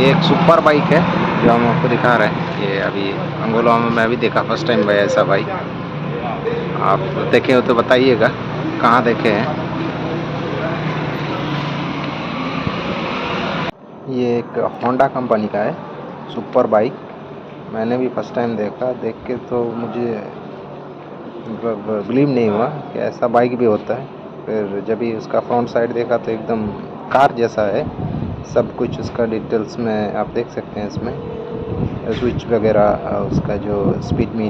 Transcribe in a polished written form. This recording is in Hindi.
ये एक सुपर बाइक है जो हम आपको दिखा रहे हैं। ये अभी अंगोला में मैं भी देखा फर्स्ट टाइम भाई ऐसा बाइक। आप देखे हो तो बताइएगा कहाँ देखे हैं। ये एक होंडा कंपनी का है सुपर बाइक। मैंने भी फर्स्ट टाइम देखा, देख के तो मुझे मतलब बिलीव नहीं हुआ कि ऐसा बाइक भी होता है। फिर जब ही उसका फ्रंट साइड देखा तो एकदम कार जैसा है। सब कुछ उसका डिटेल्स में आप देख सकते हैं इसमें, स्विच वगैरह, उसका जो स्पीड मीटर